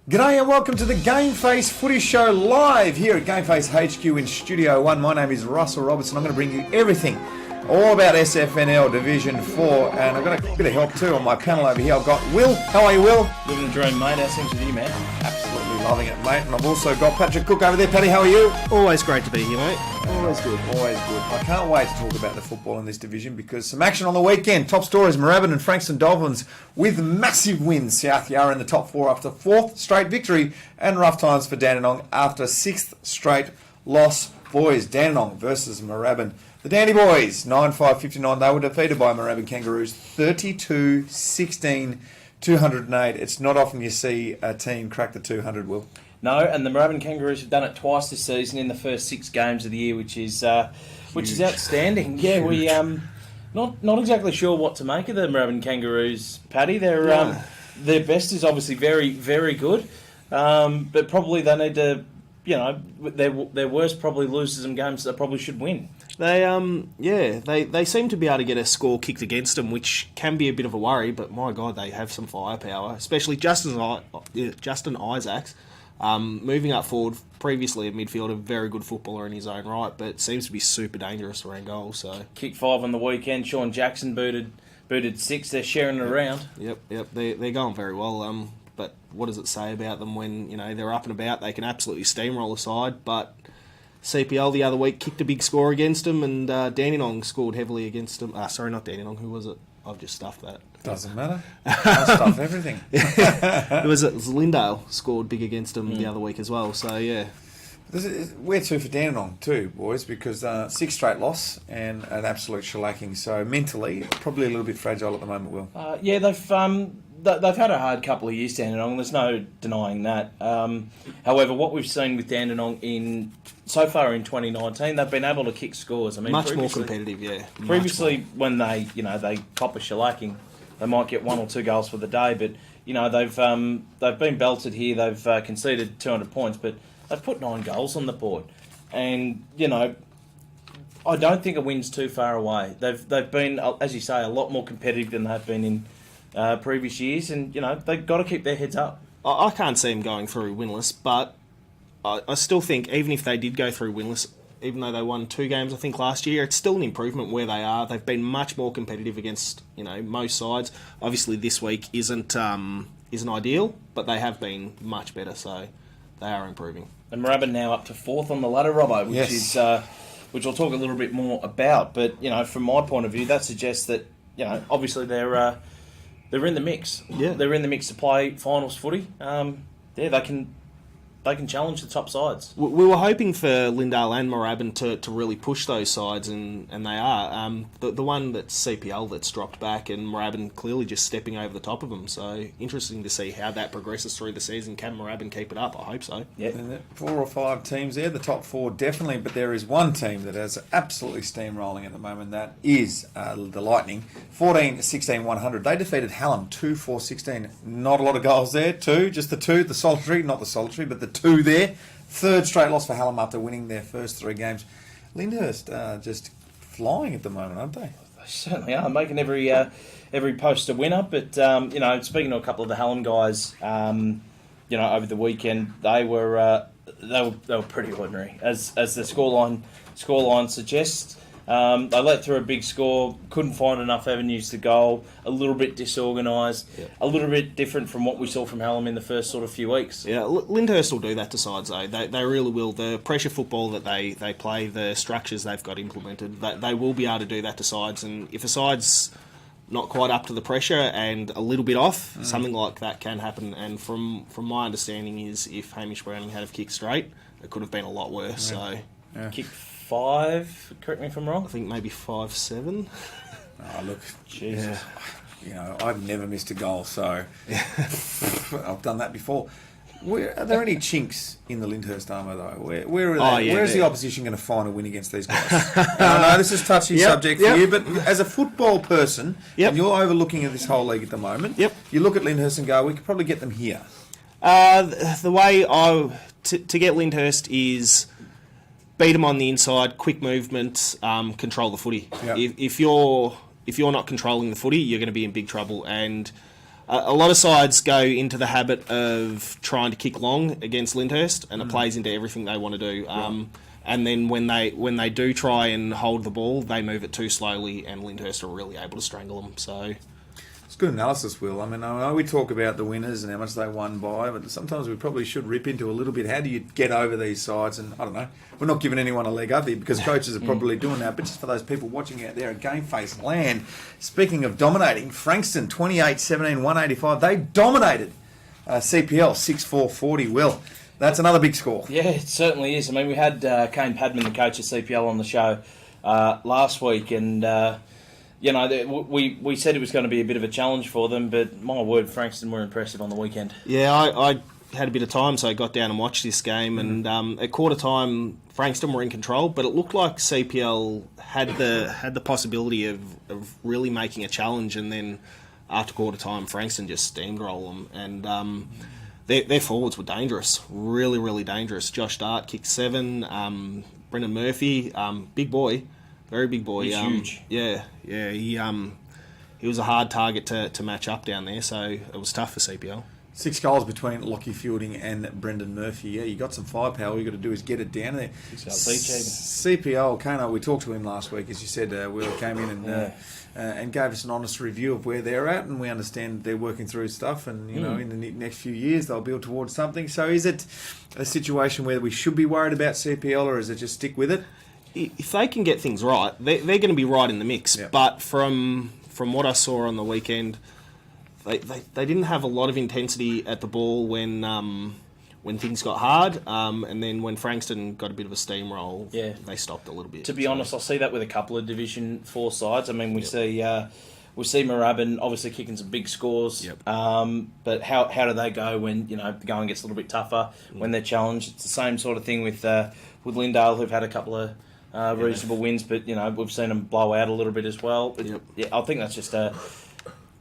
G'day and welcome to the GameFace Footy Show live here at GameFace HQ in Studio 1. My name is Russell Robertson. I'm going to bring you everything all about SFNL Division 4, and I've got a bit of help too on my panel over here. I've got Will. How are you, Will? Living the dream, mate. How's things with you, man? Absolutely loving it, mate. And I've also got Patrick Cook over there. Paddy, how are you? Always great to be here, mate. Always good, always good. I can't wait to talk about the football in this division because some action on the weekend. Top stories, Moorabbin and Frankston Dolphins with massive wins. South Yarra in the top four after fourth straight victory, and rough times for Dandenong after sixth straight loss. Boys, Dandenong versus Moorabbin. The Dandy Boys, 9-5-59. They were defeated by Moorabbin Kangaroos 32-16, 208. It's not often you see a team crack the 200, Will. No, and the Moorabbin Kangaroos have done it twice this season in the first 6 games of the year, which is outstanding. Yeah, we not exactly sure what to make of the Moorabbin Kangaroos, Paddy. Their best is obviously very, very good, but probably they need to, their worst probably loses some games that they probably should win. They seem to be able to get a score kicked against them, which can be a bit of a worry. But my God, they have some firepower, especially Justin Isaacs. Moving up forward, previously a midfielder, very good footballer in his own right, but seems to be super dangerous around goals. So kick 5 on the weekend. Sean Jackson booted 6. They're sharing it around. Yep. They're going very well. But what does it say about them when they're up and about? They can absolutely steamroll a side, but CPL the other week kicked a big score against them, and Dandenong scored heavily against them. Sorry, not Dandenong. Who was it? I've just stuffed that. Doesn't matter. I stuff everything. it was Lindale scored big against them the other week as well. So yeah, we're two for Dandenong too, boys, because 6 straight loss and an absolute shellacking. So mentally, probably a little bit fragile at the moment, Will. They've had a hard couple of years, Dandenong. There's no denying that. However, what we've seen with Dandenong so far in 2019, they've been able to kick scores. I mean, much more competitive, yeah. Previously, when they cop a shellacking, they might get 1 or 2 goals for the day. But they've been belted here. They've conceded 200 points, but they've put 9 goals on the board. And I don't think a win's too far away. They've been, as you say, a lot more competitive than they've been in previous years, and they've got to keep their heads up. I can't see them going through winless, but I still think even if they did go through winless, even though they won 2 games I think last year, it's still an improvement where they are. They've been much more competitive against most sides. Obviously this week isn't ideal, but they have been much better, so they are improving. And Moorabbin now up to 4th on the ladder, Robbo, which is which I'll talk a little bit more about. But from my point of view, that suggests that obviously they're in the mix. Yeah. They're in the mix to play finals footy. They can challenge the top sides. We were hoping for Lindale and Moorabbin to really push those sides, and they are. The one that's CPL that's dropped back, and Moorabbin clearly just stepping over the top of them. So interesting to see how that progresses through the season. Can Moorabbin keep it up? I hope so. Yeah, 4 or 5 teams there, the top 4 definitely, but there is one team that is absolutely steamrolling at the moment. That is the Lightning, 14-16-100. They defeated Hallam 2-4-16. Not a lot of goals there. 2, just the 2, the solitary, not the solitary, but the 2 there. 3rd straight loss for Hallam after winning their first 3 games. Lyndhurst just flying at the moment, aren't they? They certainly are, making every post a winner. But speaking to a couple of the Hallam guys, over the weekend, they were pretty ordinary, as the scoreline suggests. They let through a big score, couldn't find enough avenues to goal, a little bit disorganised, a little bit different from what we saw from Hallam in the first sort of few weeks. Yeah, Lyndhurst will do that to sides though. They really will. The pressure football that they play, the structures they've got implemented, they will be able to do that to sides. And if a side's not quite up to the pressure and a little bit off, something like that can happen. And from my understanding is if Hamish Browning had have kicked straight, it could have been a lot worse. Yeah. So Kick 5, correct me if I'm wrong. I think maybe 5-7. Oh, look, Jesus. I've never missed a goal, so I've done that before. Are there any chinks in the Lyndhurst armour, though? Where are they? Where is the opposition going to find a win against these guys? I know this is a touchy subject for you, but as a football person, and you're overlooking at this whole league at the moment, you look at Lyndhurst and go, we could probably get them here. The way to get Lyndhurst is beat them on the inside, quick movement, control the footy. Yep. If you're not controlling the footy, you're going to be in big trouble. And a lot of sides go into the habit of trying to kick long against Lyndhurst, and it plays into everything they want to do. And then when they do try and hold the ball, they move it too slowly, and Lyndhurst are really able to strangle them. So it's good analysis, Will. I mean, I know we talk about the winners and how much they won by, but sometimes we probably should rip into a little bit. How do you get over these sides? And I don't know. We're not giving anyone a leg up here because coaches are probably doing that. But just for those people watching out there at GameFace land, speaking of dominating, Frankston 28-17, 185. They dominated CPL 6-4-40. Will. That's another big score. Yeah, it certainly is. I mean, we had Kane Padman, the coach of CPL, on the show last week, and we said it was going to be a bit of a challenge for them, but my word, Frankston were impressive on the weekend. Yeah, I had a bit of time, so I got down and watched this game, and at quarter time, Frankston were in control, but it looked like CPL had the possibility of really making a challenge, and then after quarter time, Frankston just steamrolled them, and their forwards were dangerous, really, really dangerous. Josh Dart kicked 7, Brendan Murphy, big boy, very big boy. He's huge. Yeah, he was a hard target to match up down there, so it was tough for CPL. 6 goals between Lockie Fielding and Brendan Murphy. Yeah, you got some firepower. All you got to do is get it down there. 6 goals each, CPL, Kano, we talked to him last week, as you said. Will came in and gave us an honest review of where they're at, and we understand they're working through stuff. And in the next few years, they'll build towards something. So, is it a situation where we should be worried about CPL, or is it just stick with it? If they can get things right, they're going to be right in the mix. Yep. But from what I saw on the weekend, they didn't have a lot of intensity at the ball when things got hard, and then when Frankston got a bit of a steamroll, they stopped a little bit. To be honest, I see that with a couple of Division 4 sides. I mean, we see Moorabbin obviously kicking some big scores, but how do they go when the going gets a little bit tougher, when they're challenged? It's the same sort of thing with Lindale, who've had a couple of reasonable wins, but we've seen them blow out a little bit as well. But, I think that's just the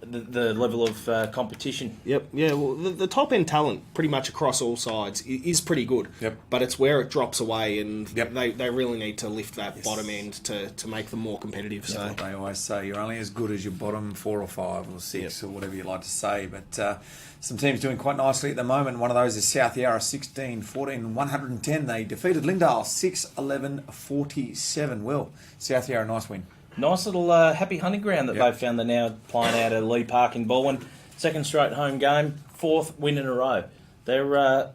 level of competition. Yep, yeah. Well, the top end talent, pretty much across all sides, is pretty good. Yep. But it's where it drops away, and they really need to lift that bottom end to make them more competitive. That's so what they always say, you're only as good as your bottom 4 or 5 or 6 or whatever you like to say. But some teams doing quite nicely at the moment. One of those is South Yarra 16-14, 110. They defeated Lindale 6-11-47. Will, South Yarra, nice win. Nice little happy hunting ground that they've found. They're now playing out at Lee Park in Baldwin. Second straight home game, 4th win in a row. They're on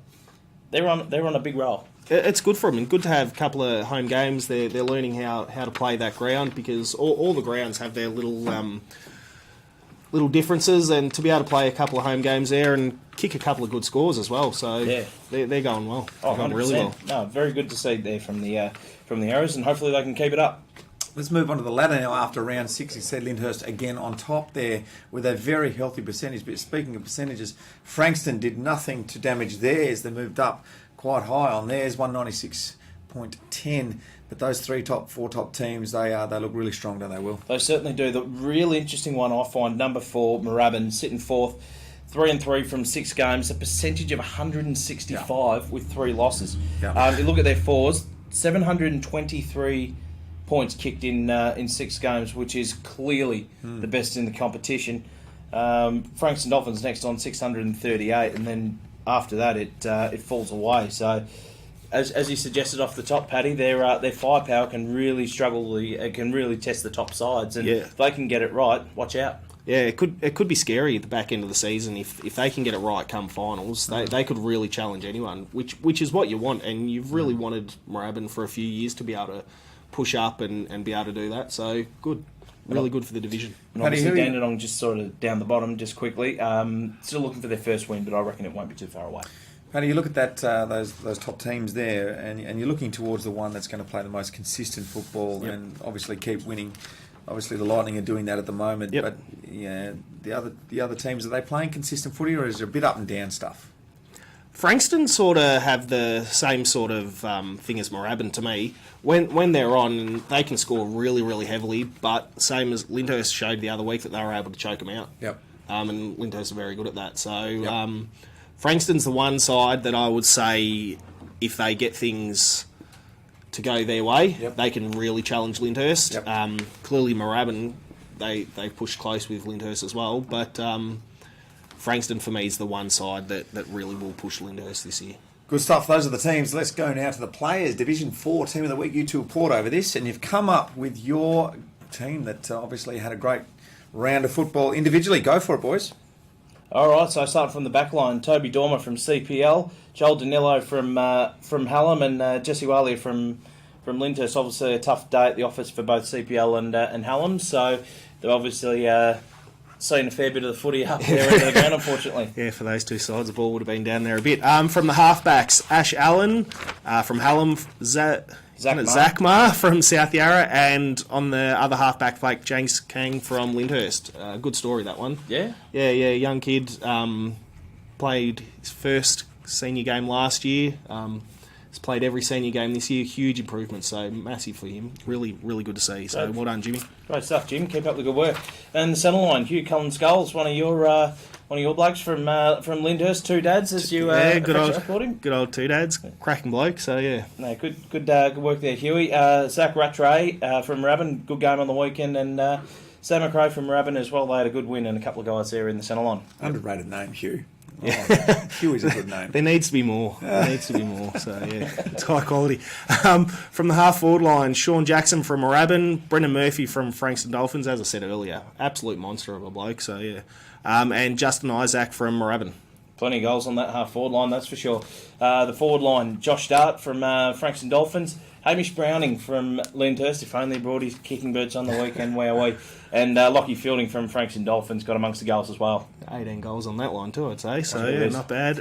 a big roll. It's good for them, and good to have a couple of home games. They're learning how to play that ground, because all the grounds have their little differences, and to be able to play a couple of home games there and kick a couple of good scores as well. So they're going well. They're going really well. No, very good to see there from the Arrows, and hopefully they can keep it up. Let's move on to the ladder now. After round 6, you said Lyndhurst again on top there with a very healthy percentage. But speaking of percentages, Frankston did nothing to damage theirs. They moved up quite high on theirs, 196.10. But those 4 top teams, they look really strong, don't they, Will? They certainly do. The really interesting one I find, number 4, Moorabbin, sitting 4th, 3-3 from 6 games, a percentage of 165 with 3 losses. You look at their fours, 723 points kicked in 6 games, which is clearly the best in the competition. Frankston Dolphins next on 638, and then after that it falls away. So, as you suggested off the top, Paddy, their firepower can really can really test the top sides, and if they can get it right, watch out. Yeah, it could be scary at the back end of the season if they can get it right come finals. They could really challenge anyone, which is what you want, and you've really wanted Moorabbin for a few years to be able to push up and be able to do that. So good, really good for the division. And obviously Dandenong just sort of down the bottom just quickly. Still looking for their first win, but I reckon it won't be too far away. Paddy, you look at that those top teams there, and you're looking towards the one that's going to play the most consistent football and obviously keep winning. Obviously, the Lightning are doing that at the moment, but the other teams, are they playing consistent footy, or is there a bit up and down stuff? Frankston sort of have the same sort of thing as Moorabbin to me. When they're on, they can score really, really heavily, but same as Lyndhurst showed the other week that they were able to choke them out. Yep. And Lyndhurst are very good at that. So Frankston's the one side that I would say, if they get things to go their way, they can really challenge Lyndhurst. Clearly Moorabbin, they push close with Lyndhurst as well, but Frankston for me is the one side that really will push Lyndhurst this year. Good stuff. Those are the teams. Let's go now to the players. Division 4 Team of the Week. You two report over this, and you've come up with your team that obviously had a great round of football individually. Go for it, boys. All right, so I start from the back line. Toby Dormer from CPL, Joel Danilo from Hallam, and Jesse Walia from Lyndhurst. Obviously a tough day at the office for both CPL and Hallam, so they're obviously seen a fair bit of the footy up there into the ground, unfortunately. Yeah, for those two sides, the ball would have been down there a bit. From the halfbacks, Ash Allen from Hallam, Zach Ma from South Yarra, and on the other halfback flank, James Kang from Lyndhurst. Good story, that one. Yeah? Yeah, young kid, played his first senior game last year. He's played every senior game this year. Huge improvement, so massive for him. Really, really good to see. So well done, Jimmy. Great stuff, Jim. Keep up the good work. And the centre line, Hugh Cullen-Sculls, one of your blokes from Lyndhurst, two dads, as you good old two dads, cracking bloke. So yeah, no, good work there, Huey. Zach Rattray from Rabin, good game on the weekend, and Sam McRae from Rabin as well. They had a good win, and a couple of guys there in the centre line. Underrated name, Hugh. Yeah. Hugh is a good name. There needs to be more. So yeah, it's high quality. From the half forward line, Sean Jackson from Moorabbin, Brendan Murphy from Frankston Dolphins, as I said earlier, absolute monster of a bloke. So yeah, and Justin Isaac from Moorabbin. Plenty of goals on that half forward line, that's for sure. The forward line, Josh Dart from Frankston Dolphins, Hamish Browning from Lyndhurst, if only brought his kicking boots on the weekend, wowee. And Lockie Fielding from Frankston Dolphins got amongst the goals as well. 18 goals on that line too, I'd say. So yeah, not bad.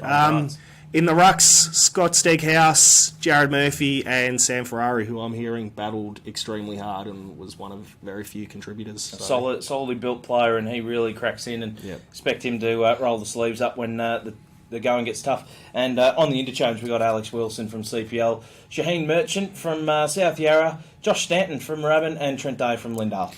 In the rucks, Scott Steghouse, Jared Murphy, and Sam Ferrari, who I'm hearing battled extremely hard and was one of very few contributors. So. Solidly built player, and he really cracks in, and expect him to roll the sleeves up when the going gets tough. And on the interchange, we got Alex Wilson from CPL, Shaheen Merchant from South Yarra, Josh Stanton from Rabin, and Trent Day from Lindale.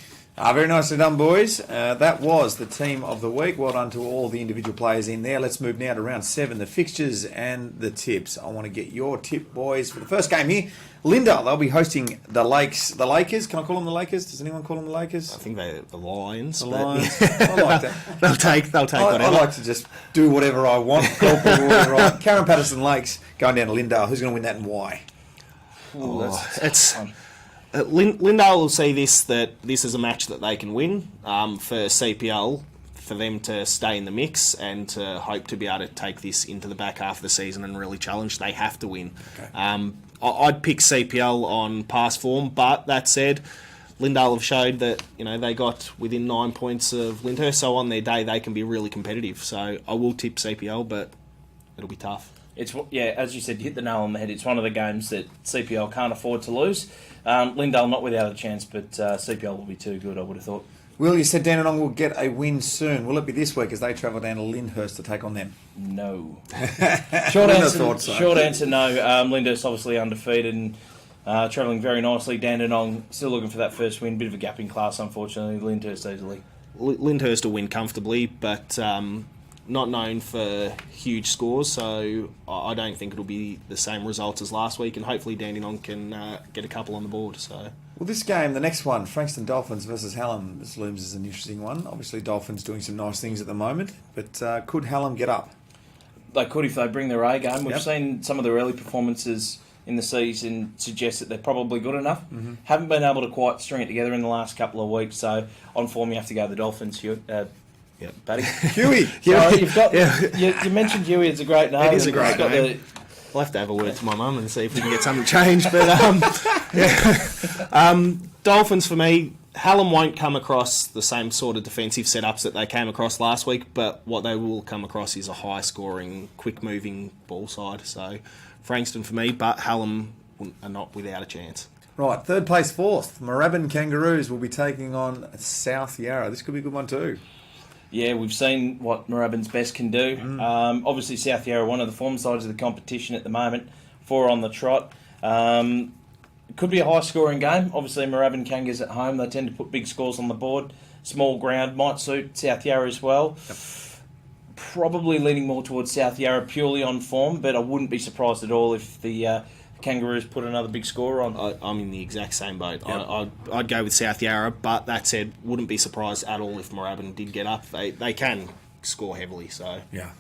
Very nicely done, boys. That was the team of the week. Well done to all the individual players in there. Let's move now to round 7, the fixtures and the tips. I want to get your tip, boys, for the first game here. Lindale, they'll be hosting the Lakers. Can I call them the Lakers? Does anyone call them the Lakers? I think they're the Lions. The Lions. I like that. They'll take whatever. I like to just do whatever I want. Call people whatever I want. Karen Patterson Lakes going down to Lindale. Who's going to win that and why? Lindale will see this is a match that they can win for CPL, for them to stay in the mix and to hope to be able to take this into the back half of the season and really challenge. They have to win. Okay. I'd pick CPL on past form, but that said, Lindale have showed that they got within 9 points of Lyndhurst, so on their day they can be really competitive. So I will tip CPL, but it'll be tough. It's as you said, you hit the nail on the head. It's one of the games that CPL can't afford to lose. Lindale not without a chance, but CPL will be too good, I would have thought. Will, you said Dandenong will get a win soon. Will it be this week as they travel down to Lyndhurst to take on them? No. Short answer, no. Lyndhurst obviously undefeated and travelling very nicely. Dandenong still looking for that first win. Bit of a gap in class, unfortunately. Lyndhurst easily. Lyndhurst will win comfortably, but not known for huge scores, so I don't think it'll be the same results as last week, and hopefully Dandenong can get a couple on the board. So. Well, this game, the next one, Frankston Dolphins versus Hallam, this looms as an interesting one. Obviously, Dolphins doing some nice things at the moment, but could Hallam get up? They could if they bring their A game. We've seen some of their early performances in the season suggest that they're probably good enough. Mm-hmm. Haven't been able to quite string it together in the last couple of weeks, so on form you have to go the Dolphins. Yeah, Paddy. Huey. You've got. You mentioned Huey. It's a great name. It is a great name. I'll have to have a word to my mum and see if we can get something changed. But Dolphins for me, Hallam won't come across the same sort of defensive setups that they came across last week, but what they will come across is a high-scoring, quick-moving ball side. So Frankston for me, but Hallam are not without a chance. Right, third place fourth. Moorabbin Kangaroos will be taking on South Yarra. This could be a good one too. Yeah, we've seen what Moorabbin's best can do. Obviously, South Yarra, one of the form sides of the competition at the moment, 4 on the trot. It could be a high-scoring game. Obviously, Moorabbin Kangas at home, they tend to put big scores on the board. Small ground might suit South Yarra as well. Yep. Probably leaning more towards South Yarra purely on form, but I wouldn't be surprised at all if the Kangaroos put another big score on. I'm in the exact same boat. Yep. I'd go with South Yarra, but that said, wouldn't be surprised at all if Moorabbin did get up. They can score heavily. So Yeah.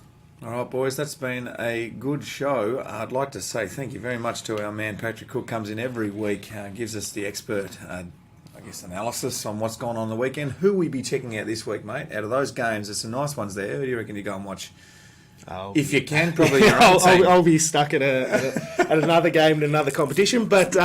All right, boys, that's been a good show. I'd like to say thank you very much to our man Patrick Cook. Comes in every week, gives us the expert, analysis on what's gone on the weekend. Who will we be checking out this week, mate? Out of those games, there's some nice ones there. Who do you reckon you go and watch? If you can, probably your own team. I'll be stuck at another game in another competition. But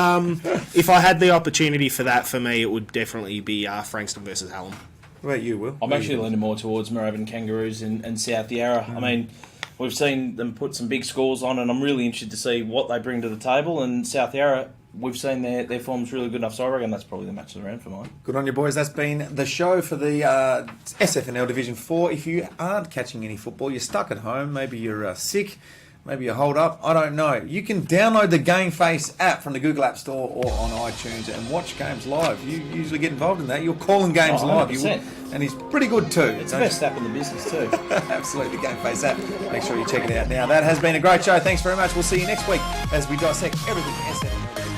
if I had the opportunity for that, for me, it would definitely be Frankston versus Hallam. What about you, Will? I'm actually leaning more towards Moorabbin Kangaroos and South Yarra. I mean, we've seen them put some big scores on, and I'm really interested to see what they bring to the table. And South Yarra, we've seen their form's really good enough, so I reckon that's probably the match of the round for mine. Good on you, boys. That's been the show for the SFNL Division 4. If you aren't catching any football, you're stuck at home, maybe you're sick, maybe you're holed up, I don't know. You can download the GameFace app from the Google App Store or on iTunes and watch games live. You usually get involved in that. You're calling games live. 100%. And he's pretty good too. It's the best app in the business too. Absolutely, GameFace app. Make sure you check it out now. That has been a great show. Thanks very much. We'll see you next week as we dissect everything SFNL.